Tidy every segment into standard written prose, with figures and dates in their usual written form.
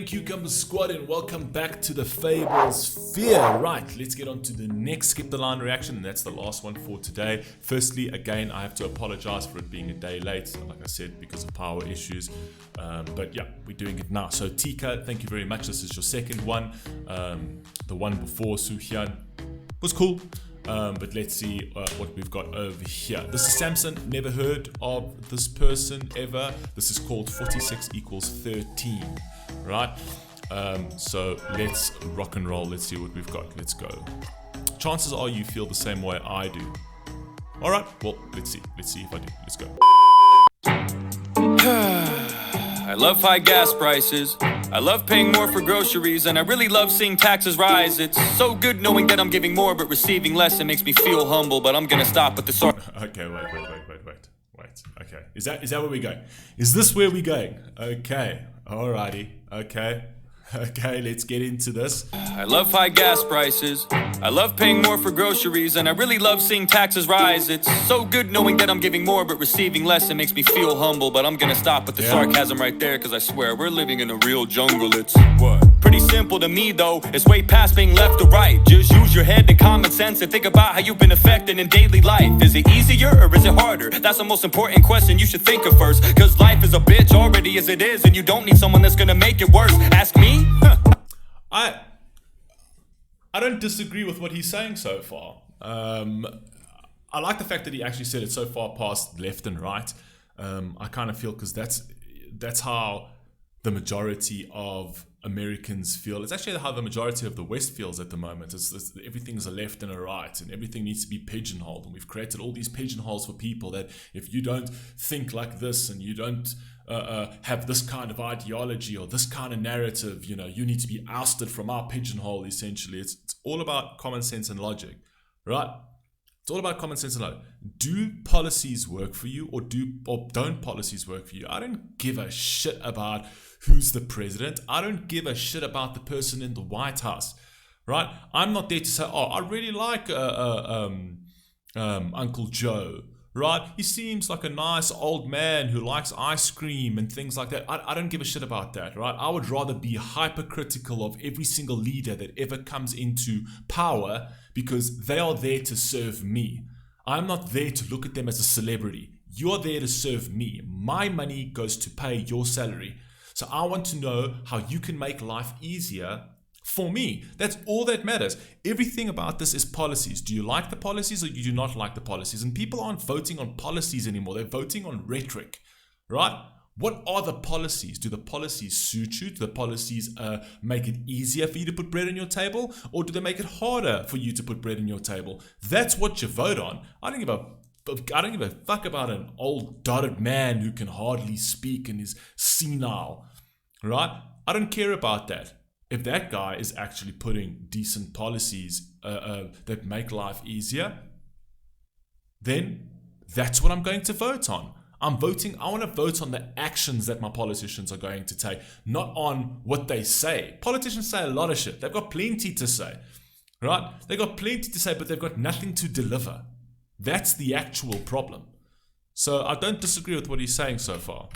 going, Cucumber Squad, and welcome back to the Fable Sphere. Right, let's get on to the next Skip the Line reaction, and that's the last one for today. Firstly, again, I have to apologize for it being a day late, like I said, because of power issues. But yeah, we're doing it now. So Tika, thank you very much. This is your second one. The one before Suhyun was cool. But let's see what we've got over here. This is Samson. Never heard of this person ever. This is called 46 equals 13. Right? So let's rock and roll. Let's see what we've got. Let's go. Chances are you feel the same way I do. Alright, well, let's see. Let's see if I do. Let's go. I love high gas prices. I love paying more for groceries, and I really love seeing taxes rise. It's so good knowing that I'm giving more but receiving less. It makes me feel humble, but I'm gonna stop at the sort. Okay, wait. Okay, is that where we're going? Is this where we're going? Okay, alrighty. Okay, let's get into this. I love high gas prices. I love paying more for groceries, and I really love seeing taxes rise. It's so good knowing that I'm giving more but receiving less. It makes me feel humble, but I'm gonna stop at the sarcasm right there, cause I swear we're living in a real jungle. It's pretty simple to me though. It's way past being left or right. Just use your head and common sense and think about how you've been affected in daily life. Is it easier or is it harder? That's the most important question you should think of first, cause life is a bitch already as it is, and you don't need someone that's gonna make it worse. Ask me. I don't disagree with what he's saying so far. I like the fact that he actually said it so far past left and right. I kind of feel, because that's how the majority of Americans feel. It's actually how the majority of the West feels at the moment. It's everything's a left and a right, and everything needs to be pigeonholed. And we've created all these pigeonholes for people that if you don't think like this and you don't have this kind of ideology or this kind of narrative, you know, you need to be ousted from our pigeonhole. Essentially, it's all about common sense and logic, right? It's all about common sense and logic. Do policies work for you, or don't policies work for you? I don't give a shit about who's the president. I don't give a shit about the person in the White House, right? I'm not there to say, oh, I really like Uncle Joe, right? He seems like a nice old man who likes ice cream and things like that. I don't give a shit about that, right? I would rather be hypercritical of every single leader that ever comes into power, because they are there to serve me. I'm not there to look at them as a celebrity. You're there to serve me. My money goes to pay your salary. So I want to know how you can make life easier for me. That's all that matters. Everything about this is policies. Do you like the policies or you do not like the policies? And people aren't voting on policies anymore. They're voting on rhetoric, right? What are the policies? Do the policies suit you? Do the policies make it easier for you to put bread on your table? Or do they make it harder for you to put bread on your table? That's what you vote on. I don't give a fuck about an old dotted man who can hardly speak and is senile, right? I don't care about that. If that guy is actually putting decent policies that make life easier, then that's what I'm going to vote on. I want to vote on the actions that my politicians are going to take, not on what they say. Politicians say a lot of shit. They've got plenty to say, right? They've got plenty to say, but they've got nothing to deliver. That's the actual problem. So I don't disagree with what he's saying so far.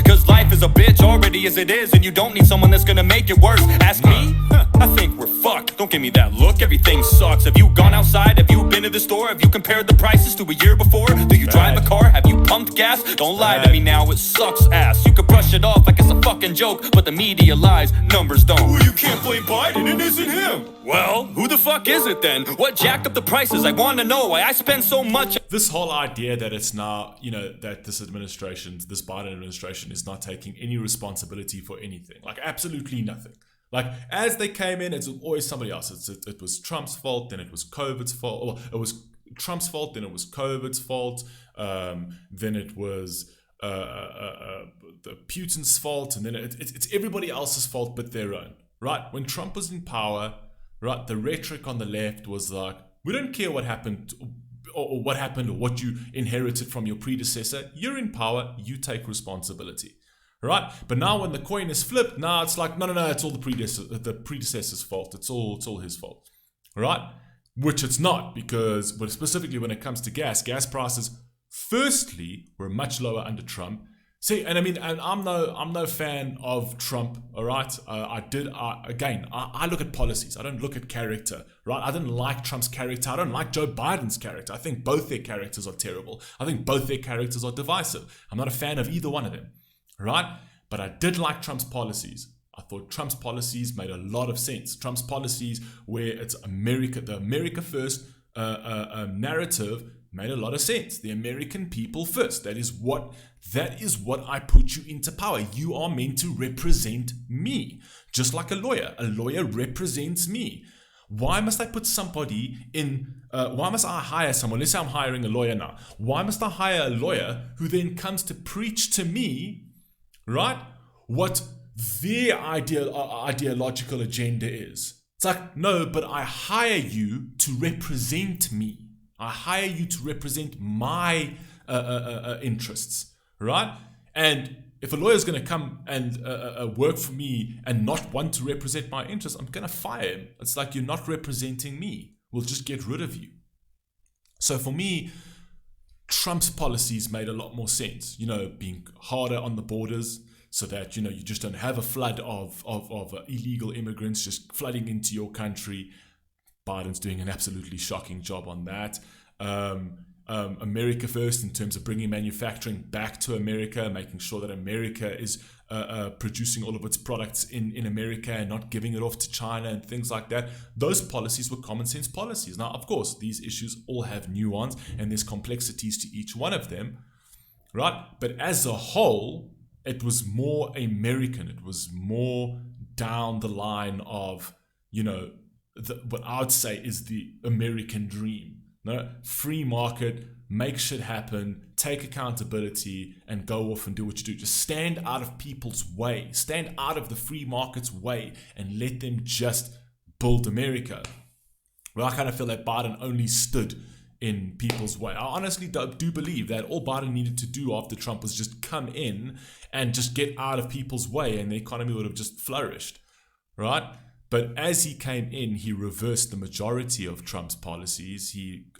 Cause life is a bitch already as it is, and you don't need someone that's gonna make it worse. Ask me? I think we're fucked. Don't give me that look, everything sucks. Have you gone outside? Have you been to the store? Have you compared the prices to a year before? Do you drive a car? Have you pumped gas? Don't lie to me now, it sucks ass. You could brush it off like it's a fucking joke, but the media lies, numbers don't. Well, you can't blame Biden, it isn't him. Well, who the fuck is it then? What jacked up the prices? I wanna know why I spend so much. This whole idea that it's now, you know, that this Biden administration is not taking any responsibility for anything. Like, absolutely nothing. Like, as they came in, it's always somebody else. It was Trump's fault, then it was COVID's fault. Well, it was Trump's fault, then it was COVID's fault. Then it was the Putin's fault, and then it's everybody else's fault but their own, right? When Trump was in power, right, the rhetoric on the left was like, we don't care what happened or what you inherited from your predecessor. You're in power, you take responsibility, right? But now when the coin is flipped, now it's like, no, it's all the predecessor's fault. It's all his fault, right? Which it's not, because, but specifically when it comes to gas prices, firstly, were much lower under Trump. See, and I mean, and I'm no fan of Trump. All right, I look at policies. I don't look at character. Right, I didn't like Trump's character. I don't like Joe Biden's character. I think both their characters are terrible. I think both their characters are divisive. I'm not a fan of either one of them. Right, but I did like Trump's policies. I thought Trump's policies made a lot of sense. Trump's policies, where it's America, the America first narrative, made a lot of sense. The American people first. That is what I put you into power. You are meant to represent me, just like a lawyer. A lawyer represents me. Why must I put somebody in? Why must I hire someone? Let's say I'm hiring a lawyer now. Why must I hire a lawyer who then comes to preach to me, right? What their ideological agenda is? It's like, no, but I hire you to represent me. I hire you to represent my interests, right? And if a lawyer is going to come and work for me and not want to represent my interests, I'm going to fire him. It's like, you're not representing me. We'll just get rid of you. So for me, Trump's policies made a lot more sense. Being harder on the borders so that, you just don't have a flood of illegal immigrants just flooding into your country. Biden's doing an absolutely shocking job on that. America first in terms of bringing manufacturing back to America, making sure that America is producing all of its products in America and not giving it off to China and things like that. Those policies were common sense policies. Now, of course, these issues all have nuance and there's complexities to each one of them, right? But as a whole, it was more American. It was more down the line of, what I would say is the American dream. No, free market, make shit happen, take accountability, and go off and do what you do. Just stand out of people's way, stand out of the free market's way, and let them just build America. Well, I kind of feel that Biden only stood in people's way. I honestly do believe that all Biden needed to do after Trump was just come in and just get out of people's way, and the economy would have just flourished, right? But as he came in, he reversed the majority of Trump's policies. He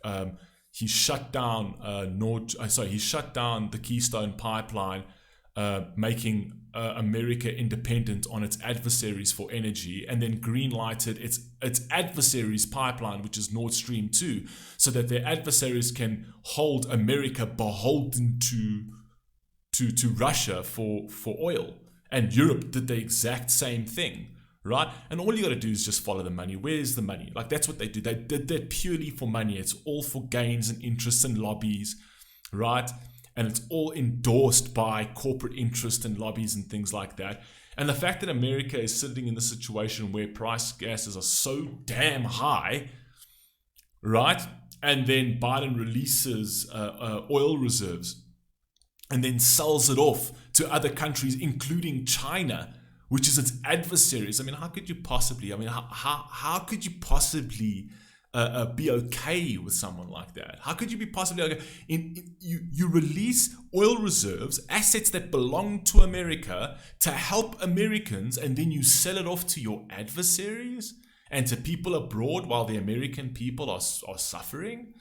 shut down he shut down the Keystone Pipeline, making America independent on its adversaries for energy, and then green-lighted its adversaries' pipeline, which is Nord Stream 2, so that their adversaries can hold America beholden to Russia for oil. And Europe did the exact same thing. Right? And all you got to do is just follow the money. Where's the money? Like, that's what they do. They did that purely for money. It's all for gains and interests and lobbies, right? And it's all endorsed by corporate interest and lobbies and things like that. And the fact that America is sitting in the situation where price gases are so damn high, right? And then Biden releases oil reserves and then sells it off to other countries, including China, which is its adversaries. I mean, how could you possibly be okay with someone like that? How could you be possibly okay? You release oil reserves, assets that belong to America, to help Americans, and then you sell it off to your adversaries and to people abroad while the American people are suffering,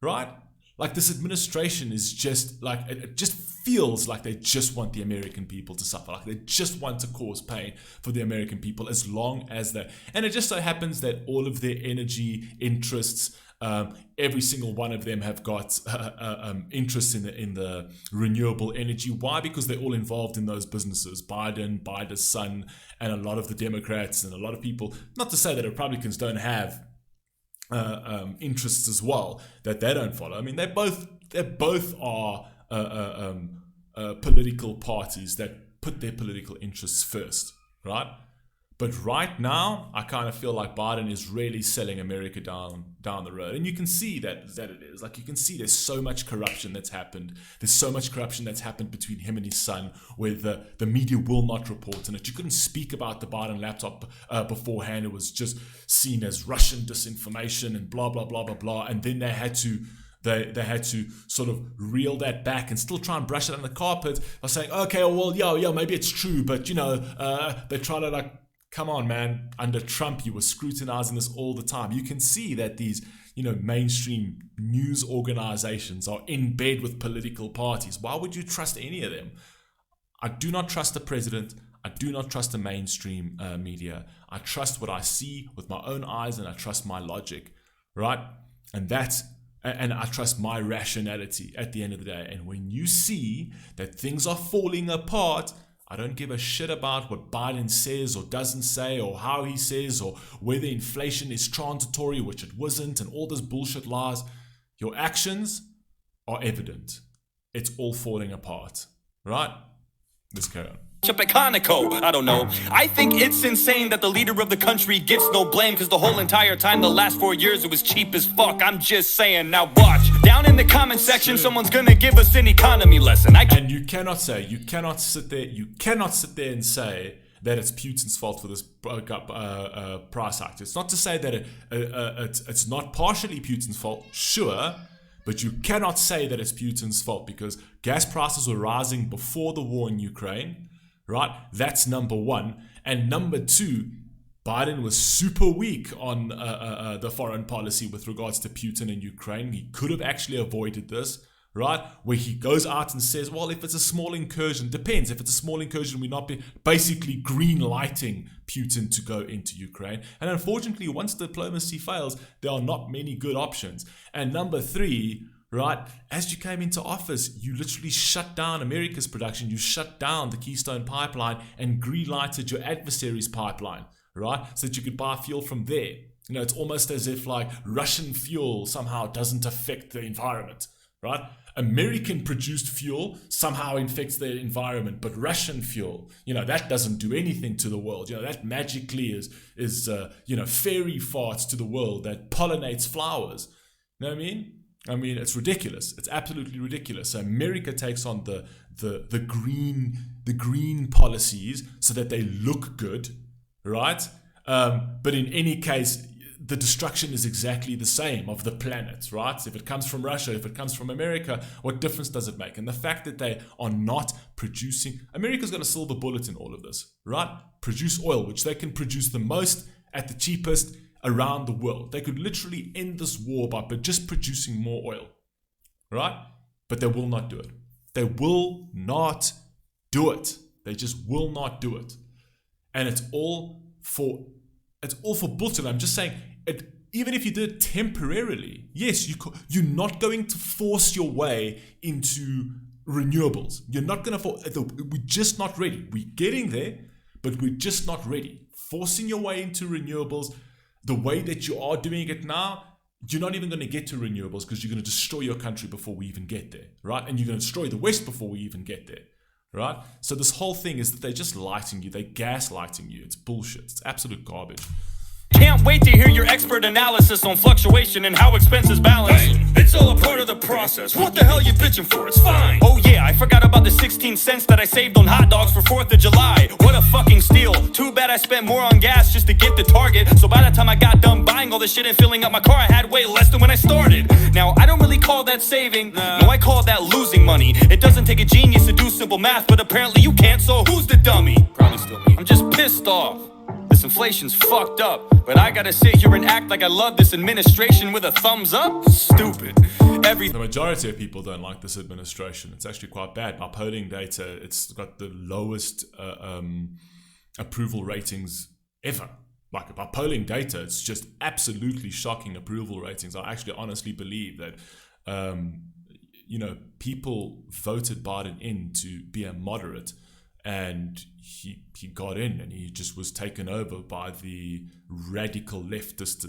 right? Like, this administration is just like, it just feels like they just want the American people to suffer. Like, they just want to cause pain for the American people as long as they, and it just so happens that all of their energy interests, every single one of them have got interests in the renewable energy. Why? Because they're all involved in those businesses. Biden's son, and a lot of the Democrats and a lot of people, not to say that Republicans don't have interests as well that they don't follow. I mean, they both are political parties that put their political interests first, right? But right now, I kind of feel like Biden is really selling America down the road. And you can see that it is. Like, you can see there's so much corruption that's happened. There's so much corruption that's happened between him and his son, where the media will not report on it. You couldn't speak about the Biden laptop beforehand. It was just seen as Russian disinformation and blah, blah, blah, blah, blah. And then they had to sort of reel that back and still try and brush it on the carpet by saying, okay, well, maybe it's true, but, they try to, like, come on, man. Under Trump, you were scrutinizing this all the time. You can see that these, mainstream news organizations are in bed with political parties. Why would you trust any of them? I do not trust the president. I do not trust the mainstream media. I trust what I see with my own eyes, and I trust my logic, right? And I trust my rationality at the end of the day. And when you see that things are falling apart, I don't give a shit about what Biden says or doesn't say, or how he says, or whether inflation is transitory, which it wasn't, and all this bullshit lies. Your actions are evident. It's all falling apart, right? Let's carry on. I don't know. I think it's insane that the leader of the country gets no blame, because the whole entire time, the last 4 years, it was cheap as fuck. I'm just saying. Now watch. Down in the comment section, someone's gonna give us an economy lesson. And you cannot sit there and say that it's Putin's fault for this price hike. It's not to say that it's not partially Putin's fault, sure, but you cannot say that it's Putin's fault, because gas prices were rising before the war in Ukraine. Right? That's number one. And number two, Biden was super weak on the foreign policy with regards to Putin and Ukraine. He could have actually avoided this, right? Where he goes out and says, well, if it's a small incursion, depends. If it's a small incursion, we're not basically green lighting Putin to go into Ukraine. And unfortunately, once diplomacy fails, there are not many good options. And number three, right, as you came into office, you literally shut down America's production. You shut down the Keystone Pipeline and green-lighted your adversary's pipeline, right, so that you could buy fuel from there. You know, it's almost as if like Russian fuel somehow doesn't affect the environment, right? American-produced fuel somehow infects the environment, but Russian fuel, you know, that doesn't do anything to the world. You know, that magically is fairy farts to the world that pollinates flowers. You know what I mean? I mean, it's ridiculous. It's absolutely ridiculous. So America takes on the green policies so that they look good, right? But in any case, the destruction is exactly the same of the planet, right? So if it comes from Russia, if it comes from America, what difference does it make? And the fact that they are not producing, America's got a silver bullet in all of this, right? Produce oil, which they can produce the most at the cheapest around the world. They could literally end this war by just producing more oil, right? But they will not do it. They will not do it. They just will not do it. And it's all for bullshit. I'm just saying, even if you did it temporarily, yes, you're not going to force your way into renewables. You're not going to we're just not ready. We're getting there, but we're just not ready. Forcing your way into renewables the way that you are doing it now, you're not even going to get to renewables, because you're going to destroy your country before we even get there, right? And you're going to destroy the West before we even get there, right? So this whole thing is that they're just lighting you. They're gaslighting you. It's bullshit. It's absolute garbage. Can't wait to hear your expert analysis on fluctuation and how expenses balance. Hey, it's all a part of the process. What the hell you bitching for? It's fine. Oh yeah, I forgot about the 16 cents that I saved on hot dogs for 4th of July. What a fucking steal. Too bad I spent more on gas just to get to Target. So by the time I got done buying all the shit and filling up my car, I had way less than when I started. Now, I don't really call that saving. No, I call that losing money. It doesn't take a genius to do simple math, but apparently you can't, so who's the dummy? Probably still me. I'm just pissed off. This inflation's fucked up, but I gotta sit here and act like I love this administration with a thumbs up? Stupid. The majority of people don't like this administration. It's actually quite bad. By polling data, it's got the lowest approval ratings ever. Like, by polling data, it's just absolutely shocking approval ratings. I actually honestly believe that people voted Biden in to be a moderate, and he got in, and he just was taken over by the radical leftist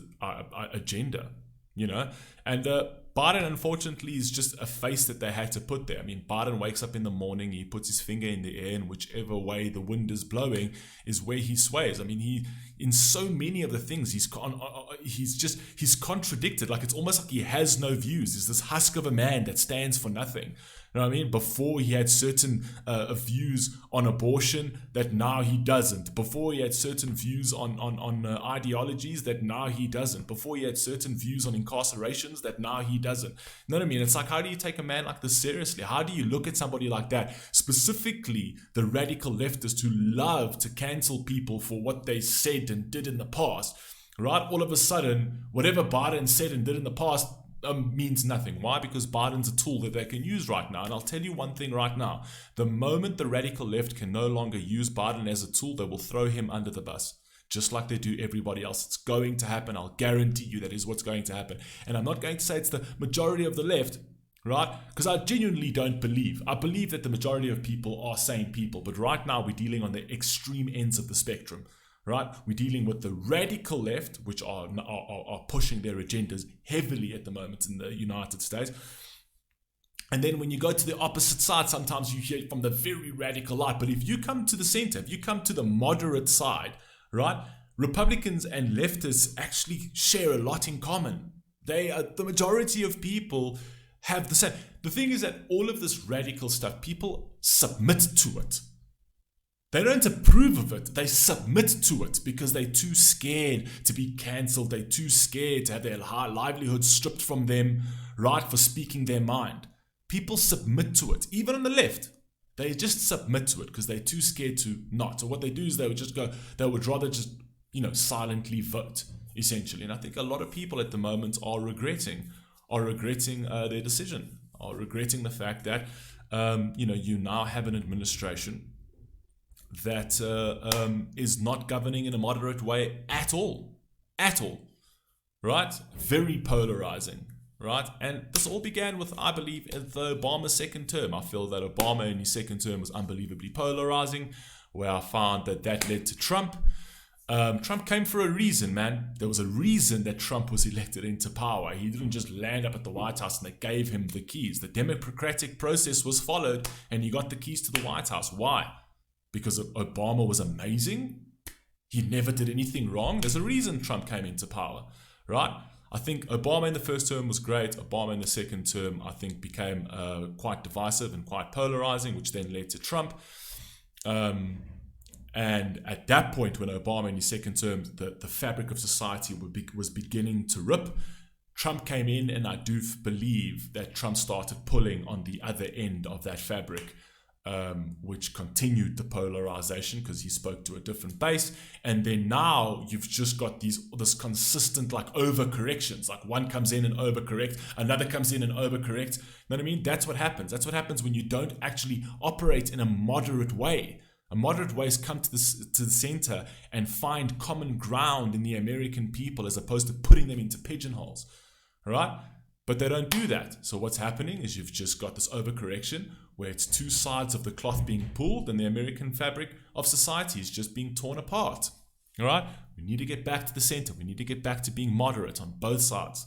agenda, and Biden, unfortunately, is just a face that they had to put there. I mean, Biden wakes up in the morning, he puts his finger in the air, and whichever way the wind is blowing is where he sways. I mean, he, in so many of the things, he's contradicted. Like, it's almost like he has no views. He's this husk of a man that stands for nothing. You know what I mean? Before, he had certain views on abortion that now he doesn't. Before, he had certain views on ideologies that now he doesn't. Before, he had certain views on incarcerations that now he doesn't. You know what I mean? It's like, how do you take a man like this seriously? How do you look at somebody like that? Specifically, the radical leftists who love to cancel people for what they said and did in the past. Right? All of a sudden, whatever Biden said and did in the past, means nothing. Why? Because Biden's a tool that they can use right now. And I'll tell you one thing right now. The moment the radical left can no longer use Biden as a tool, they will throw him under the bus, just like they do everybody else. It's going to happen. I'll guarantee you that is what's going to happen. And I'm not going to say it's the majority of the left, right? Because I genuinely don't believe. I believe that the majority of people are sane people. But right now we're dealing on the extreme ends of the spectrum. Right, we're dealing with the radical left, which are pushing their agendas heavily at the moment in the United States. And then when you go to the opposite side, sometimes you hear from the very radical right. But if you come to the center, if you come to the moderate side, right, Republicans and leftists actually share a lot in common. They are, the majority of people have the same. The thing is that all of this radical stuff, people submit to it. They don't approve of it. They submit to it because they're too scared to be cancelled. They're too scared to have their livelihood stripped from them, right, for speaking their mind. People submit to it. Even on the left, they just submit to it because they're too scared to not. So what they do is they would rather just, silently vote, essentially. And I think a lot of people at the moment are regretting their decision, are regretting the fact that, you now have an administration that is not governing in a moderate way at all, right? Very polarizing, right? And this all began with, I believe, the Obama second term. I feel that Obama in his second term was unbelievably polarizing, where I found that led to Trump. Trump came for a reason, man. There was a reason that Trump was elected into power. He didn't just land up at the White House and they gave him the keys. The democratic process was followed and he got the keys to the White House. Why? Because Obama was amazing? He never did anything wrong? There's a reason Trump came into power, right? I think Obama in the first term was great. Obama in the second term, I think, became quite divisive and quite polarizing, which then led to Trump. And at that point, when Obama in his second term, the fabric of society was beginning to rip, Trump came in, and I do believe that Trump started pulling on the other end of that fabric, which continued the polarization because he spoke to a different base. And then now you've just got this consistent overcorrections. Like one comes in and overcorrect, another comes in and overcorrect. You know what I mean? That's what happens. That's what happens when you don't actually operate in a moderate way. A moderate way is come to the center and find common ground in the American people as opposed to putting them into pigeonholes. All right? But they don't do that. So what's happening is you've just got this overcorrection where it's two sides of the cloth being pulled and the American fabric of society is just being torn apart. All right? We need to get back to the center. We need to get back to being moderate on both sides.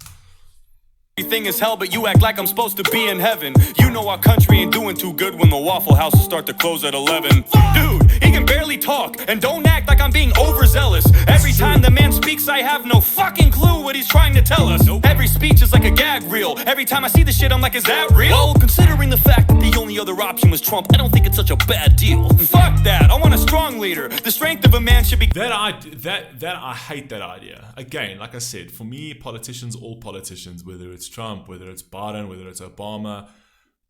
Everything is hell, but you act like I'm supposed to be in heaven. You know our country ain't doing too good when the Waffle Houses start to close at 11. Dude, he can barely talk, and don't act like I'm being overzealous. Every time the man speaks, I have no fucking clue what he's trying to tell us. Every speech is like a gag reel. Every time I see this shit, I'm like, is that real? Well, considering the fact that the only other option was Trump, I don't think it's such a bad deal. Fuck that, I want a strong leader. The strength of a man should be... I hate that idea. Again, like I said, for me, politicians, all politicians, whether it's Trump, whether it's Biden, whether it's Obama,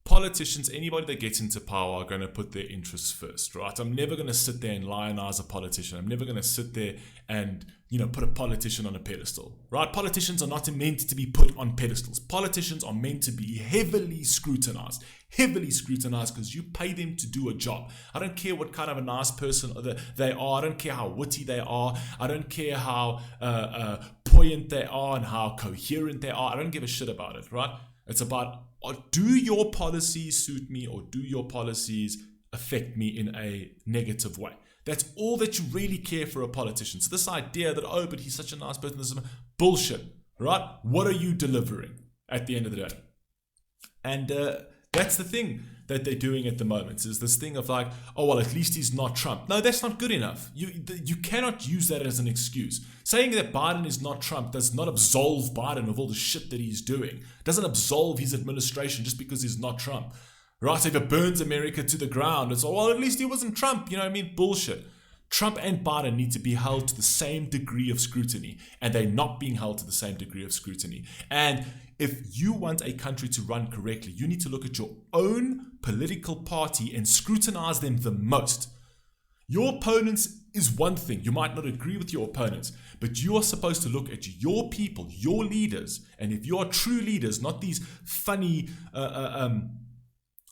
politicians, anybody that gets into power are going to put their interests first, right? I'm never going to sit there and lionize a politician. I'm never going to sit there and, put a politician on a pedestal, right? Politicians are not meant to be put on pedestals. Politicians are meant to be heavily scrutinized because you pay them to do a job. I don't care what kind of a nice person they are. I don't care how witty they are. I don't care how buoyant they are and how coherent they are. I don't give a shit about it, right? It's about, do your policies suit me or do your policies affect me in a negative way? That's all that you really care for a politician. So this idea that, but he's such a nice person, this is bullshit, right? What are you delivering at the end of the day? And that's the thing that they're doing at the moment, is this thing of at least he's not Trump. No, that's not good enough. You cannot use that as an excuse. Saying that Biden is not Trump does not absolve Biden of all the shit that he's doing. Doesn't absolve his administration just because he's not Trump. Right? So if it burns America to the ground, it's, at least he wasn't Trump. You know what I mean? Bullshit. Trump and Biden need to be held to the same degree of scrutiny, and they're not being held to the same degree of scrutiny. And if you want a country to run correctly, you need to look at your own political party and scrutinize them the most. Your opponents is one thing. You might not agree with your opponents, but you are supposed to look at your people, your leaders. And if you are true leaders, not these funny,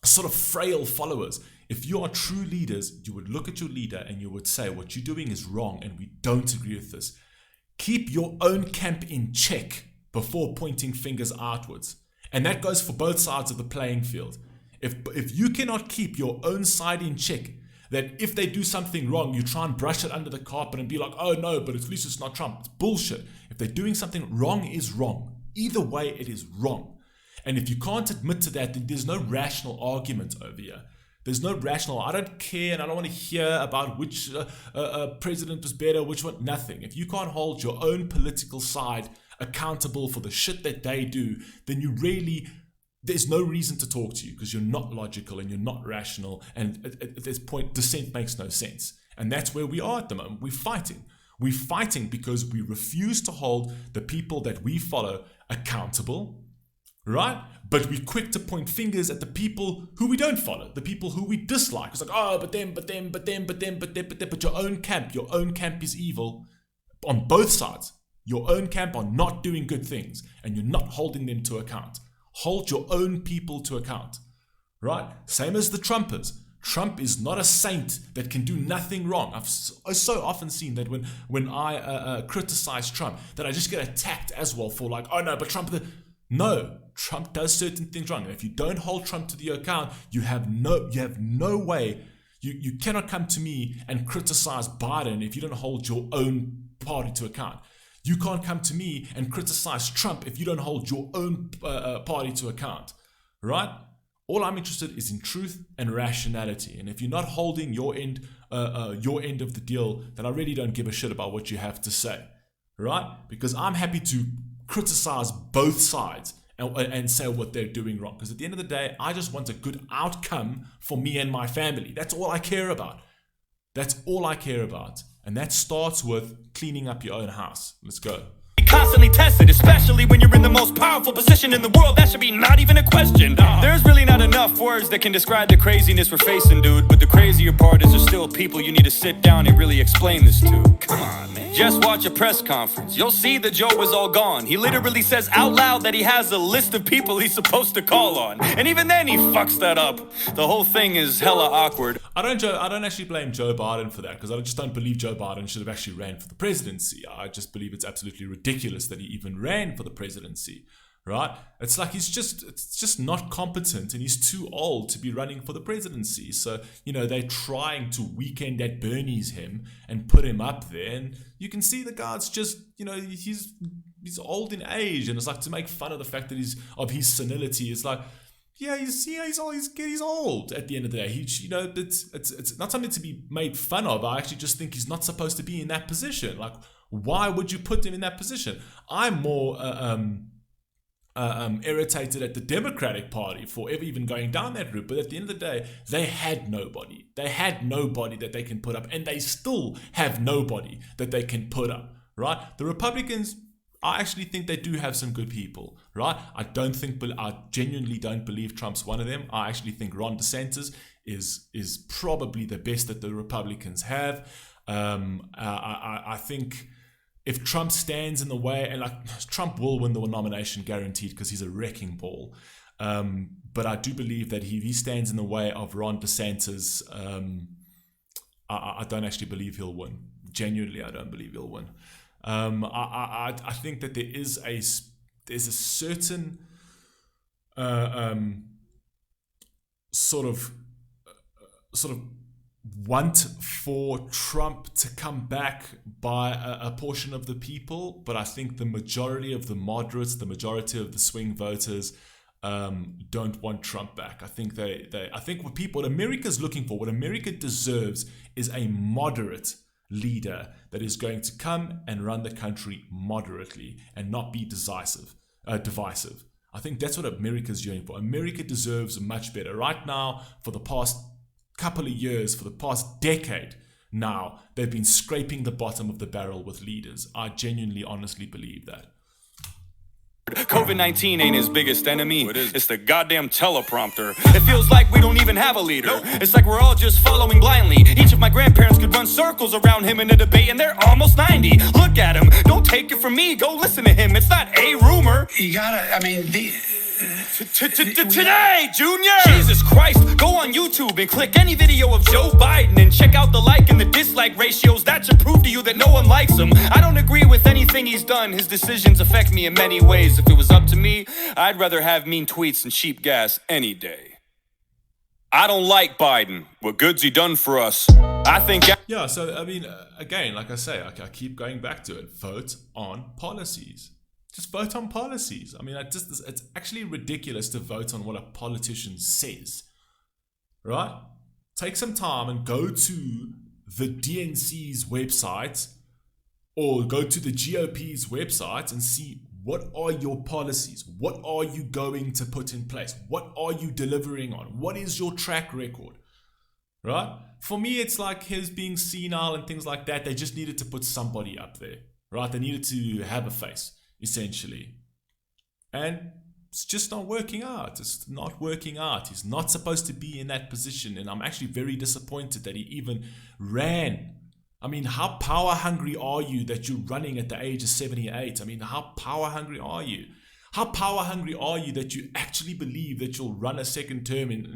sort of frail followers, if you are true leaders, you would look at your leader and you would say, what you're doing is wrong and we don't agree with this. Keep your own camp in check before pointing fingers outwards. And that goes for both sides of the playing field. If you cannot keep your own side in check, that if they do something wrong, you try and brush it under the carpet and be like, oh no, but at least it's not Trump. It's bullshit. If they're doing something wrong is wrong. Either way, it is wrong. And if you can't admit to that, then there's no rational argument over here. There's no rational, I don't care and I don't want to hear about which president was better, which one, nothing. If you can't hold your own political side accountable for the shit that they do, then you really, there's no reason to talk to you because you're not logical and you're not rational. And at this point, dissent makes no sense. And that's where we are at the moment. We're fighting. We're fighting because we refuse to hold the people that we follow accountable, right? But we're quick to point fingers at the people who we don't follow, the people who we dislike. It's like, oh, but your own camp is evil on both sides. Your own camp are not doing good things and you're not holding them to account. Hold your own people to account, right? Same as the Trumpers. Trump is not a saint that can do nothing wrong. I've so often seen that when I criticize Trump, that I just get attacked as well for like, oh no, but Trump... No, Trump does certain things wrong. And if you don't hold Trump to the account, you have no way. You cannot come to me and criticize Biden if you don't hold your own party to account. You can't come to me and criticize Trump if you don't hold your own party to account, right? All I'm interested is in truth and rationality. And if you're not holding your end of the deal, then I really don't give a shit about what you have to say, right? Because I'm happy to criticize both sides and say what they're doing wrong. Because at the end of the day, I just want a good outcome for me and my family. That's all I care about. That's all I care about. And that starts with cleaning up your own house. Let's go. Constantly tested, especially when you're in the most powerful position in the world. That should be not even a question. There's really not enough words that can describe the craziness we're facing, dude. But the crazier part is there's still people you need to sit down and really explain this to. Come on, man. Just watch a press conference. You'll see that Joe is all gone. He literally says out loud that he has a list of people he's supposed to call on. And even then he fucks that up. The whole thing is hella awkward. I don't actually blame Joe Biden for that, because I just don't believe Joe Biden should have actually ran for the presidency. I just believe it's absolutely ridiculous that he even ran for the presidency, right? It's like it's just not competent and he's too old to be running for the presidency. So, they're trying to weekend at Bernie's him and put him up there. And you can see the guy's just, he's old in age. And it's like to make fun of the fact that his senility is like, yeah, he's old at the end of the day. It's not something to be made fun of. I actually just think he's not supposed to be in that position. Like, why would you put him in that position? I'm more irritated at the Democratic Party for ever even going down that route. But at the end of the day, they had nobody. They had nobody that they can put up, and they still have nobody that they can put up, right? The Republicans, I actually think they do have some good people, right? I genuinely don't believe Trump's one of them. I actually think Ron DeSantis is probably the best that the Republicans have. I think if Trump stands in the way, and Trump will win the nomination guaranteed because he's a wrecking ball. But I do believe that if he stands in the way of Ron DeSantis, I don't actually believe he'll win. Genuinely, I don't believe he'll win. I think that there's a certain sort of want for Trump to come back by a portion of the people, but I think the majority of the moderates, the majority of the swing voters, don't want Trump back. I think what America's looking for, what America deserves, is a moderate leader that is going to come and run the country moderately and not be divisive. I think that's what America's yearning for. America deserves much better. Right now, for the past couple of years, for the past decade now, they've been scraping the bottom of the barrel with leaders. I genuinely, honestly believe that. COVID-19 ain't his biggest enemy. It's the goddamn teleprompter. It feels like we don't even have a leader. It's like we're all just following blindly. Each of my grandparents could run circles around him in a debate, and they're almost 90. Look at him. Don't take it from me. Go listen to him. It's not a rumor. You gotta, I mean, Today, Junior! Jesus Christ, go on YouTube and click any video of Joe Biden and check out the like and the dislike ratios. That should prove to you that no one likes him. I don't agree with anything he's done. His decisions affect me in many ways. If it was up to me, I'd rather have mean tweets and cheap gas any day. I don't like Biden. What good's he done for us? I think... Yeah, so, I mean, again, like I say, I keep going back to it. Vote on policies. Just vote on policies. I mean, it's actually ridiculous to vote on what a politician says, right? Take some time and go to the DNC's website or go to the GOP's website and see what are your policies? What are you going to put in place? What are you delivering on? What is your track record, right? For me, it's like his being senile and things like that. They just needed to put somebody up there, right? They needed to have a face, essentially. And it's just not working out. It's not working out. He's not supposed to be in that position. And I'm actually very disappointed that he even ran. I mean, how power hungry are you that you're running at the age of 78? I mean, how power hungry are you? How power hungry are you that you actually believe that you'll run a second term in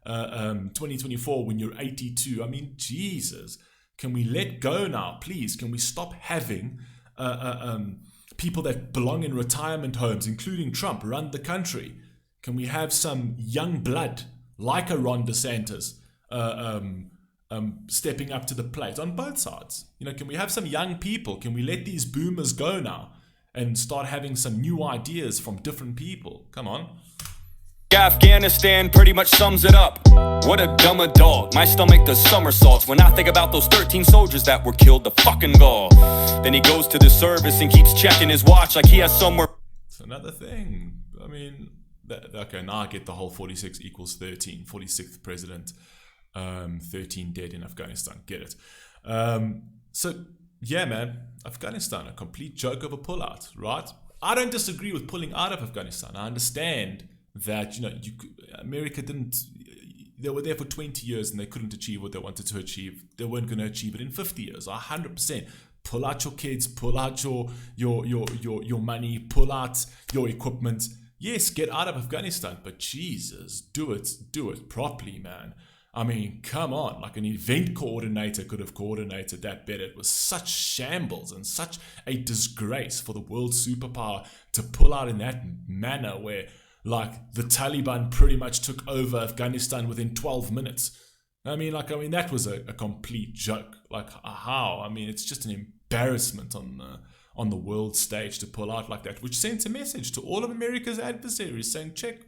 2024 when you're 82? I mean, Jesus, can we let go now, please? Can we stop having people that belong in retirement homes, including Trump, run the country? Can we have some young blood like a Ron DeSantis stepping up to the plate on both sides? You know, can we have some young people? Can we let these boomers go now and start having some new ideas from different people? Come on. Afghanistan pretty much sums it up. What a dumb dog. My stomach does somersaults when I think about those 13 soldiers that were killed. The fucking gall. Then he goes to the service and keeps checking his watch like he has somewhere. It's another thing. I mean, okay, now I get the whole 46 equals 13. 46th president, 13 dead in Afghanistan. Get it. So, yeah, man, Afghanistan, a complete joke of a pullout, right? I don't disagree with pulling out of Afghanistan. I understand that, you know, America didn't, they were there for 20 years and they couldn't achieve what they wanted to achieve. They weren't going to achieve it in 50 years. 100%. Pull out your kids, pull out your money, pull out your equipment. Yes, get out of Afghanistan, but Jesus, do it properly, man. I mean, come on, like an event coordinator could have coordinated that better. It was such shambles and such a disgrace for the world superpower to pull out in that manner where, like, the Taliban pretty much took over Afghanistan within 12 minutes. I mean, that was a complete joke. Like, how? I mean, it's just an embarrassment on the world stage to pull out like that, which sent a message to all of America's adversaries saying, check,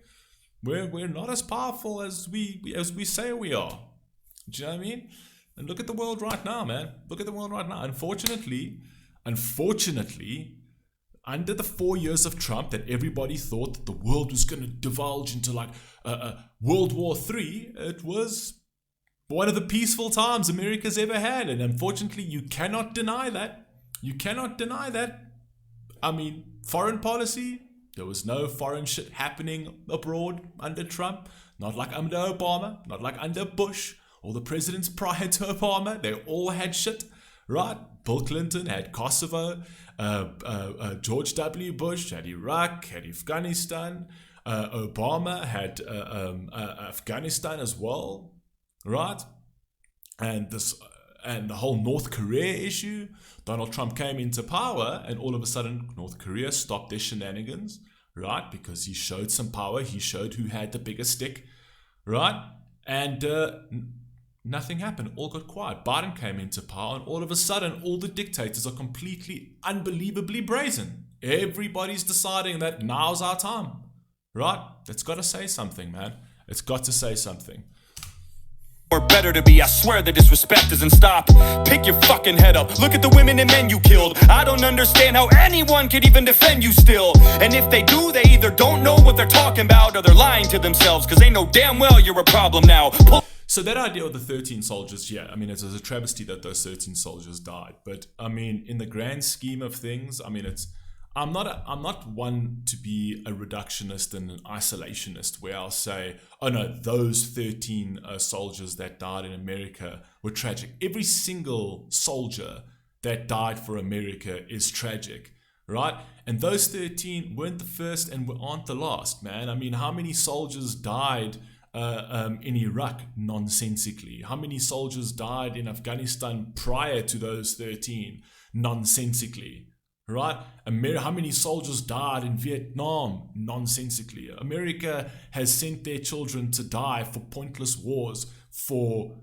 we're not as powerful as we say we are. Do you know what I mean? And look at the world right now, man. Look at the world right now. Unfortunately, under the 4 years of Trump that everybody thought that the world was going to divulge into like World War III, it was one of the peaceful times America's ever had. And unfortunately, you cannot deny that. You cannot deny that. I mean, foreign policy, there was no foreign shit happening abroad under Trump. Not like under Obama, not like under Bush, or the presidents prior to Obama. They all had shit, right? Bill Clinton had Kosovo. George W. Bush had Iraq, had Afghanistan. Obama had Afghanistan as well, right? And the whole North Korea issue. Donald Trump came into power, and all of a sudden, North Korea stopped their shenanigans, right? Because he showed some power. He showed who had the bigger stick, right? And nothing happened. All got quiet. Biden came into power, and all of a sudden, all the dictators are completely, unbelievably brazen. Everybody's deciding that now's our time, right? It's got to say something, man. It's got to say something. Or better to be, I swear the disrespect doesn't stop. Pick your fucking head up, look at the women and men you killed. I don't understand how anyone could even defend you still. And if they do, they either don't know what they're talking about, or they're lying to themselves, cause they know damn well you're a problem now. So that idea of the 13 soldiers, yeah, I mean, it's a travesty that those 13 soldiers died. But I mean, in the grand scheme of things, I mean, I'm not one to be a reductionist and an isolationist where I'll say, oh no, those 13 soldiers that died in America were tragic. Every single soldier that died for America is tragic, right? And those 13 weren't the first and aren't the last, man. I mean, how many soldiers died in Iraq nonsensically? How many soldiers died in Afghanistan prior to those 13 nonsensically? Right? How many soldiers died in Vietnam nonsensically? America has sent their children to die for pointless wars for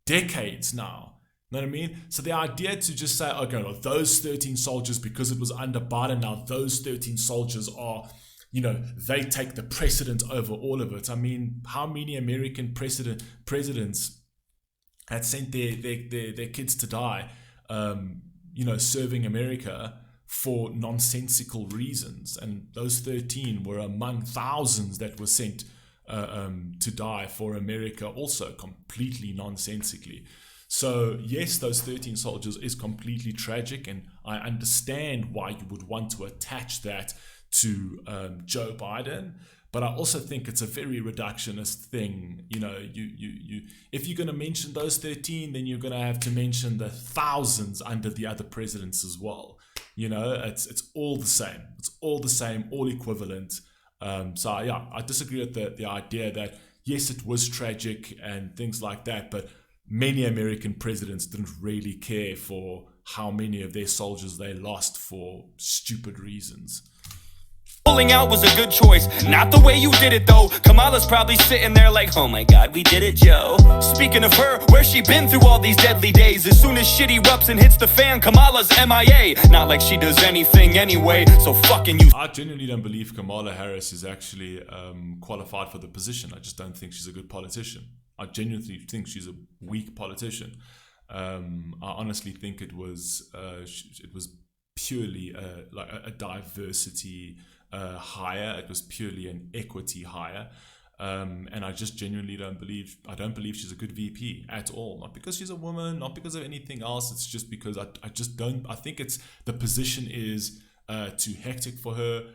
decades now. You know what I mean? So the idea to just say, okay, well, those 13 soldiers, because it was under Biden, now those 13 soldiers are, you know, they take the precedent over all of it. I mean, how many American presidents had sent their kids to die, you know, serving America for nonsensical reasons, and those 13 were among thousands that were sent to die for America, also completely nonsensically. So yes, those 13 soldiers is completely tragic, and I understand why you would want to attach that to Joe Biden, but I also think it's a very reductionist thing. You know, you if you're going to mention those 13, then you're going to have to mention the thousands under the other presidents as well. You know, it's all the same. It's all the same, all equivalent. So yeah, I disagree with the idea that yes, it was tragic and things like that, but many American presidents didn't really care for how many of their soldiers they lost for stupid reasons. Pulling out was a good choice, not the way you did it though. Kamala's probably sitting there like, oh my god, we did it, Joe. Speaking of her, where's she been through all these deadly days? As soon as shit erupts and hits the fan, Kamala's MIA. Not like she does anything anyway, so fucking you. I genuinely don't believe Kamala Harris is actually qualified for the position. I just don't think she's a good politician. I genuinely think she's a weak politician. I honestly think it was purely like a diversity hire. It was purely an equity hire, and I just genuinely don't believe she's a good VP at all. Not because she's a woman, not because of anything else. It's just because I just don't. I think it's the position is too hectic for her.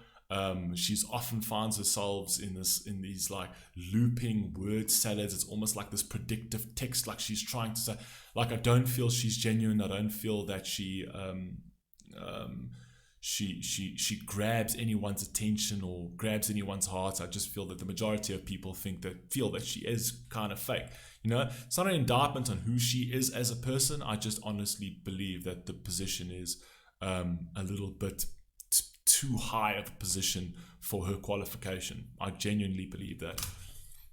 She's often finds herself in these like looping word salads. It's almost like this predictive text, like she's trying to say. Like, I don't feel she's genuine. I don't feel that she grabs anyone's attention or grabs anyone's heart. I just feel that the majority of people feel that she is kind of fake. You know, it's not an indictment on who she is as a person. I just honestly believe that the position is a little bit too high of a position for her qualification. I genuinely believe that.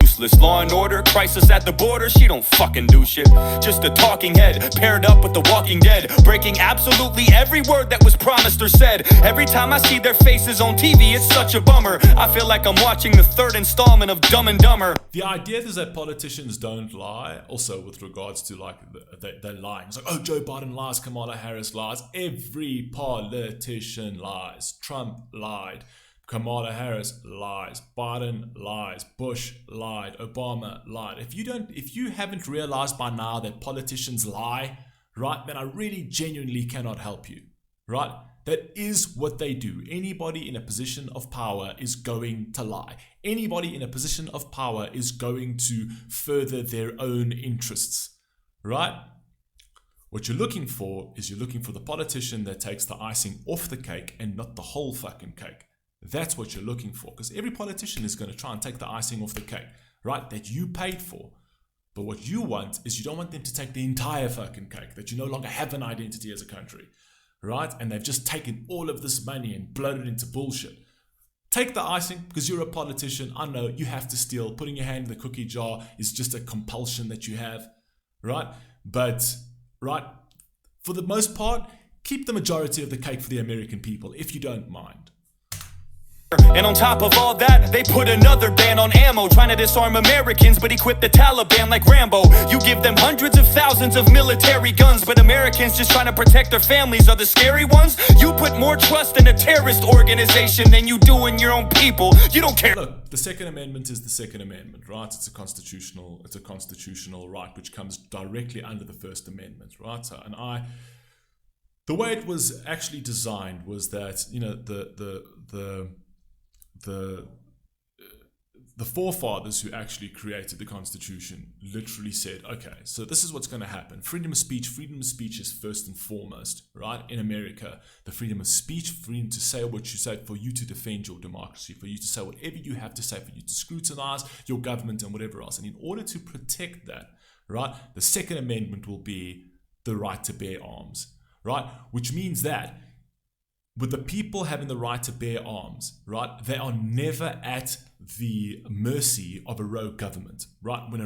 Useless law and order, crisis at the border. She don't fucking do shit. Just a talking head, paired up with the Walking Dead, breaking absolutely every word that was promised or said. Every time I see their faces on TV, it's such a bummer. I feel like I'm watching the third installment of Dumb and Dumber. The idea is that politicians don't lie, also with regards to like they're lying. It's like, oh, Joe Biden lies, Kamala Harris lies. Every politician lies. Trump lied. Kamala Harris lies. Biden lies. Bush lied. Obama lied. If you haven't realized by now that politicians lie, right, then I really genuinely cannot help you, right? That is what they do. Anybody in a position of power is going to lie. Anybody in a position of power is going to further their own interests, right? What you're looking for is the politician that takes the icing off the cake and not the whole fucking cake. That's what you're looking for, because every politician is going to try and take the icing off the cake, right? That you paid for. But what you want is you don't want them to take the entire fucking cake, that you no longer have an identity as a country, right? And they've just taken all of this money and blown it into bullshit. Take the icing because you're a politician. I know you have to steal. Putting your hand in the cookie jar is just a compulsion that you have, right? But, right, for the most part, keep the majority of the cake for the American people, if you don't mind. And on top of all that, they put another ban on ammo, trying to disarm Americans, but equip the Taliban like Rambo. You give them hundreds of thousands of military guns, but Americans just trying to protect their families are the scary ones. You put more trust in a terrorist organization than you do in your own people. You don't care. Look, the Second Amendment is the Second Amendment, right? It's a constitutional right which comes directly under the First Amendment, right? So, the the way it was actually designed was that, you know, the forefathers who actually created the Constitution literally said, okay, so this is what's going to happen. Freedom of speech is first and foremost, right? In America, the freedom of speech, freedom to say what you say, for you to defend your democracy, for you to say whatever you have to say, for you to scrutinize your government and whatever else. And in order to protect that, right, the Second Amendment will be the right to bear arms, right? Which means that with the people having the right to bear arms, right, they are never at the mercy of a rogue government, right? When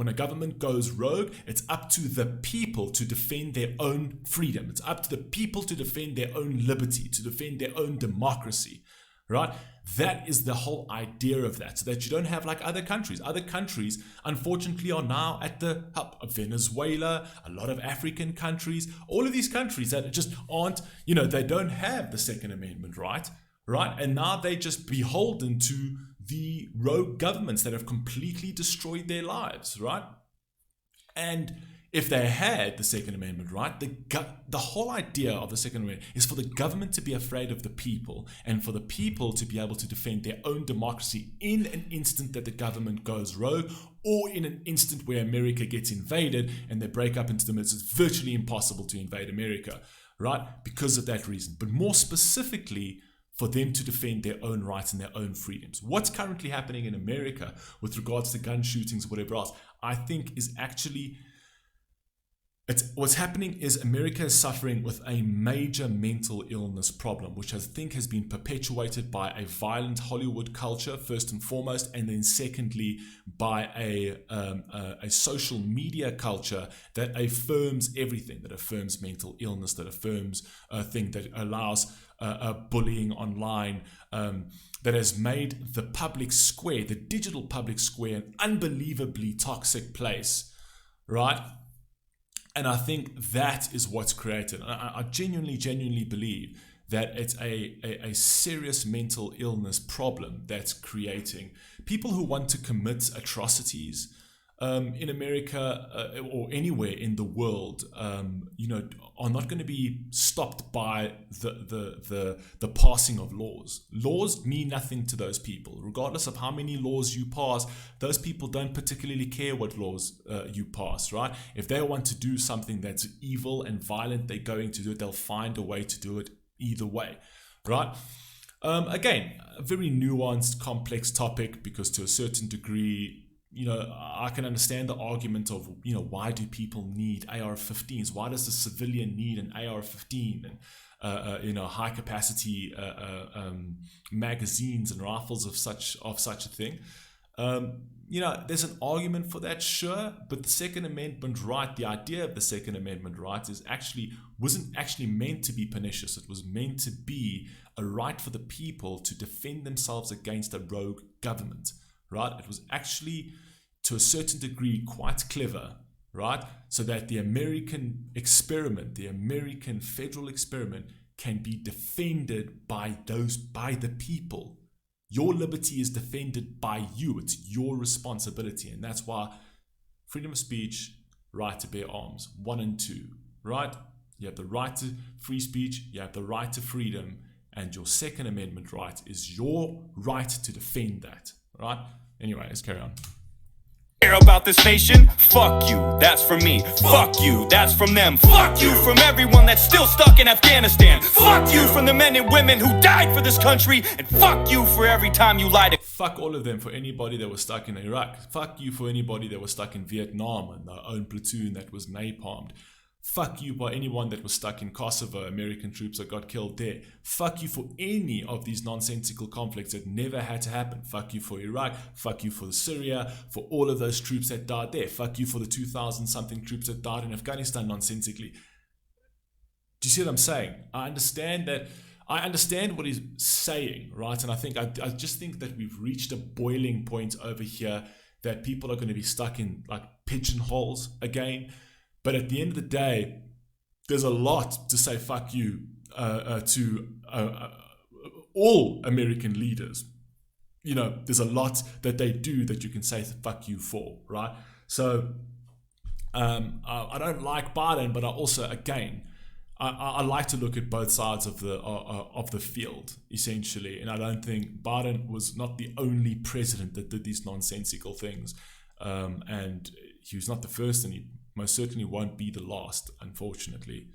a government goes rogue, it's up to the people to defend their own freedom. It's up to the people to defend their own liberty, to defend their own democracy, right? That is the whole idea of that, so that you don't have like other countries. Other countries, unfortunately, are now at the help of Venezuela, a lot of African countries, all of these countries that just aren't, you know, they don't have the Second Amendment, right? And now they just beholden to the rogue governments that have completely destroyed their lives, right? And if they had the Second Amendment, right, the whole idea of the Second Amendment is for the government to be afraid of the people and for the people to be able to defend their own democracy in an instant that the government goes rogue, or in an instant where America gets invaded and they break up into the midst. It's virtually impossible to invade America, right, because of that reason. But more specifically, for them to defend their own rights and their own freedoms. What's currently happening in America with regards to gun shootings or whatever else, I think is actually... what's happening is America is suffering with a major mental illness problem, which I think has been perpetuated by a violent Hollywood culture, first and foremost, and then secondly, by a social media culture that affirms everything, that affirms mental illness, that affirms a thing that allows bullying online, that has made the public square, the digital public square, an unbelievably toxic place, right? And I think that is what's created. I genuinely believe that it's a serious mental illness problem that's creating people who want to commit atrocities in America or anywhere in the world, you know, are not going to be stopped by the passing of laws. Laws mean nothing to those people. Regardless of how many laws you pass, those people don't particularly care what laws you pass, right? If they want to do something that's evil and violent, they're going to do it. They'll find a way to do it either way, right? Again, a very nuanced, complex topic, because to a certain degree, you know, I can understand the argument of, you know, why do people need AR-15s? Why does the civilian need an AR-15 and, you know, high capacity magazines and rifles of such a thing? You know, there's an argument for that, sure, but the Second Amendment right, the idea of the Second Amendment right wasn't actually meant to be pernicious. It was meant to be a right for the people to defend themselves against a rogue government. Right? It was actually, to a certain degree, quite clever, right? So that the American experiment, the American federal experiment, can be defended by the people. Your liberty is defended by you. It's your responsibility. And that's why freedom of speech, right to bear arms, 1 and 2, right? You have the right to free speech, you have the right to freedom, and your Second Amendment right is your right to defend that, right? Anyway, let's carry on. Care about this nation? Fuck you, that's from me. Fuck you, that's from them. Fuck you from everyone that's still stuck in Afghanistan. Fuck you from the men and women who died for this country. And fuck you for every time you lied to... Fuck all of them for anybody that was stuck in Iraq. Fuck you for anybody that was stuck in Vietnam and their own platoon that was napalmed. Fuck you by anyone that was stuck in Kosovo, American troops that got killed there. Fuck you for any of these nonsensical conflicts that never had to happen. Fuck you for Iraq. Fuck you for Syria, for all of those troops that died there. Fuck you for the 2,000-something troops that died in Afghanistan nonsensically. Do you see what I'm saying? I understand what he's saying, right? And I just think that we've reached a boiling point over here, that people are going to be stuck in like pigeonholes again. But at the end of the day, there's a lot to say fuck you to all American leaders. You know, there's a lot that they do that you can say fuck you for, right? So I don't like Biden, but I also, again, I like to look at both sides of the field, essentially, and I don't think Biden was not the only president that did these nonsensical things, and he was not the first, and he most certainly won't be the last, unfortunately.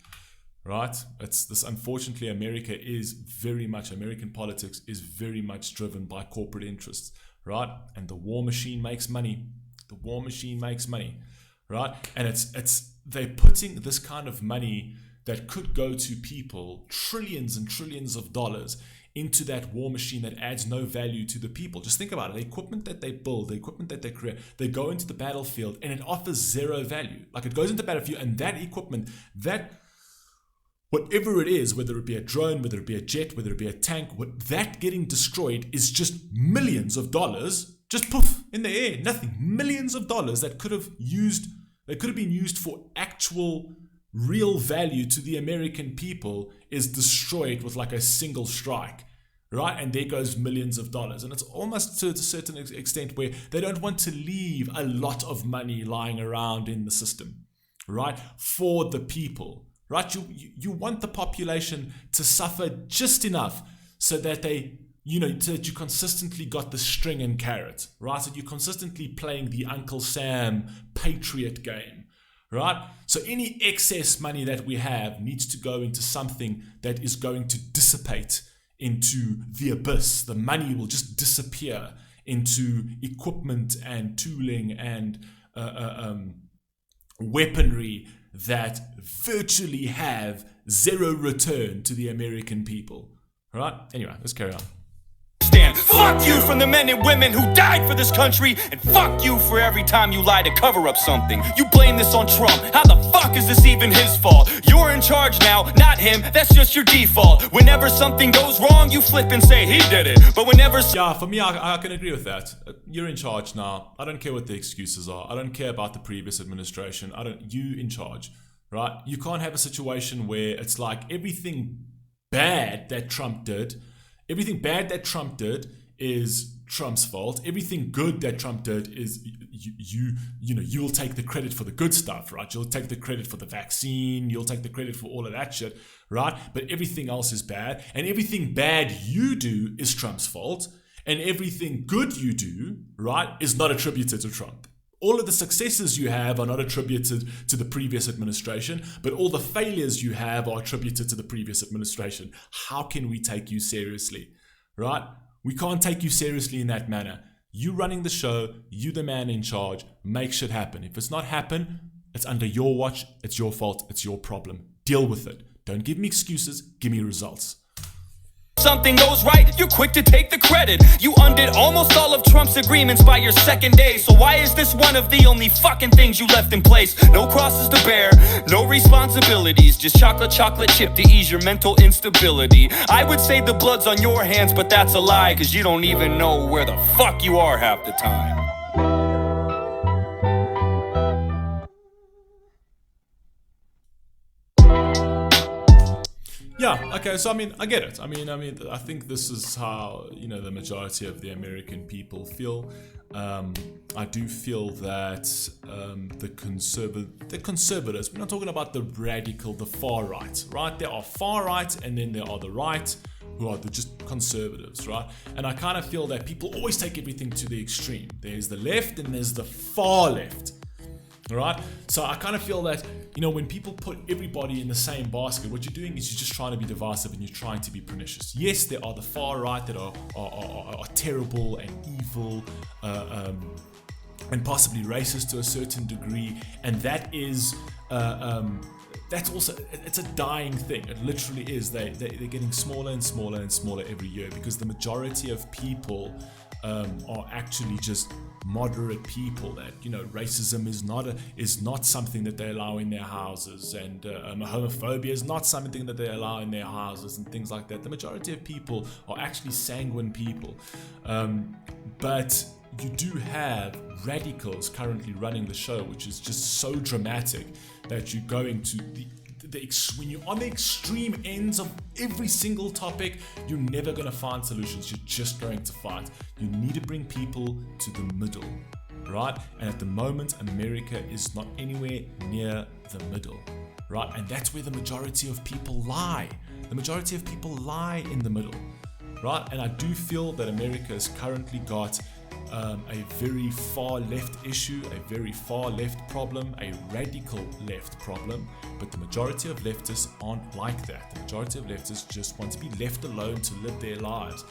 Right? It's this. Unfortunately, American politics is very much driven by corporate interests, right? And the war machine makes money. The war machine makes money, right? And they're putting this kind of money that could go to people, trillions and trillions of dollars, into that war machine that adds no value to the people. Just think about it. The equipment that they build, the equipment that they create, they go into the battlefield and it offers zero value. Like, it goes into the battlefield, and that equipment, whatever it is, whether it be a drone, whether it be a jet, whether it be a tank, that getting destroyed is just millions of dollars, just poof, in the air, nothing. Millions of dollars that could have been used for actual real value to the American people is destroyed with like a single strike, right? And there goes millions of dollars. And it's almost to a certain extent where they don't want to leave a lot of money lying around in the system, right? For the people. Right, you want the population to suffer just enough so that so that you consistently got the string and carrot, right? So you're consistently playing the Uncle Sam Patriot game, right? So any excess money that we have needs to go into something that is going to dissipate into the abyss. The money will just disappear into equipment and tooling and weaponry that virtually have zero return to the American people. All right? Anyway, let's carry on. Fuck you from the men and women who died for this country, and fuck you for every time you lie to cover up something. You blame this on Trump. How the fuck is this even his fault? You're in charge now, not him. That's just your default. Whenever something goes wrong, you flip and say he did it. But whenever... Yeah, for me, I can agree with that. You're in charge now. I don't care what the excuses are. I don't care about the previous administration. You in charge, right? You can't have a situation where it's like everything bad that Trump did is Trump's fault. Everything good that Trump did is you'll take the credit for the good stuff, right? You'll take the credit for the vaccine, you'll take the credit for all of that shit, right? But everything else is bad, and everything bad you do is Trump's fault, and everything good you do, right, is not attributed to Trump. All of the successes you have are not attributed to the previous administration, but all the failures you have are attributed to the previous administration. How can we take you seriously, right? We can't take you seriously in that manner. You running the show, you the man in charge, make shit happen. If it's not happen, it's under your watch, it's your fault, it's your problem. Deal with it. Don't give me excuses, give me results. Something goes right, you're quick to take the credit. You undid almost all of Trump's agreements by your second day. So why is this one of the only fucking things you left in place? No crosses to bear, no responsibilities, just chocolate chip to ease your mental instability. I would say the blood's on your hands, but that's a lie, cause you don't even know where the fuck you are half the time. Yeah, okay, so I mean, I get it. I mean, I think this is how, the majority of the American people feel. I do feel that the conservatives, we're not talking about the radical, the far right, right? There are far right, and then there are the right, who are just conservatives, right? And I kind of feel that people always take everything to the extreme. There's the left and there's the far left. Right? So I kind of feel that, when people put everybody in the same basket, what you're doing is you're just trying to be divisive and you're trying to be pernicious. Yes, there are the far right that are terrible and evil and possibly racist to a certain degree, and that is that's also, it's a dying thing. It literally is. They're getting smaller and smaller and smaller every year, because the majority of people are actually just moderate people that, racism is not something that they allow in their houses, and homophobia is not something that they allow in their houses, and things like that. The majority of people are actually sanguine people, but you do have radicals currently running the show, which is just so dramatic that you're going to when you're on the extreme ends of every single topic, you're never going to find solutions. You're just going to fight. You need to bring people to the middle, right? And at the moment, America is not anywhere near the middle. right? And that's where the majority of people lie. The majority of people lie in the middle, right? And I do feel that America has currently got a very far left issue, a very far left problem, a radical left problem, but the majority of leftists aren't like that. The majority of leftists just want to be left alone to live their lives.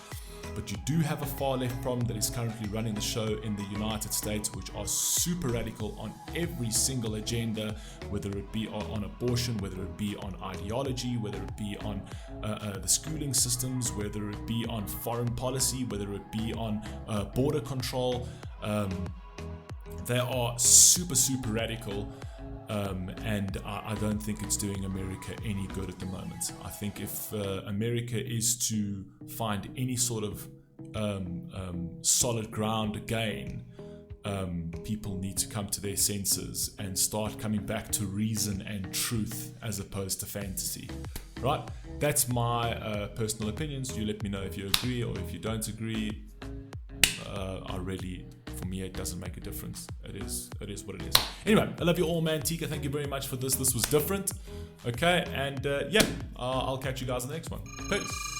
But you do have a far left problem that is currently running the show in the United States, which are super radical on every single agenda, whether it be on abortion, whether it be on ideology, whether it be on the schooling systems, whether it be on foreign policy, whether it be on border control. They are super radical. And I don't think it's doing America any good at the moment. I think if America is to find any sort of solid ground again, people need to come to their senses and start coming back to reason and truth as opposed to fantasy. Right? That's my personal opinions. You let me know if you agree or if you don't agree. For me, it doesn't make a difference. It is what it is. Anyway, I love you all, man. Tika, thank you very much for this. This was different. Okay, and yeah, I'll catch you guys in the next one. Peace.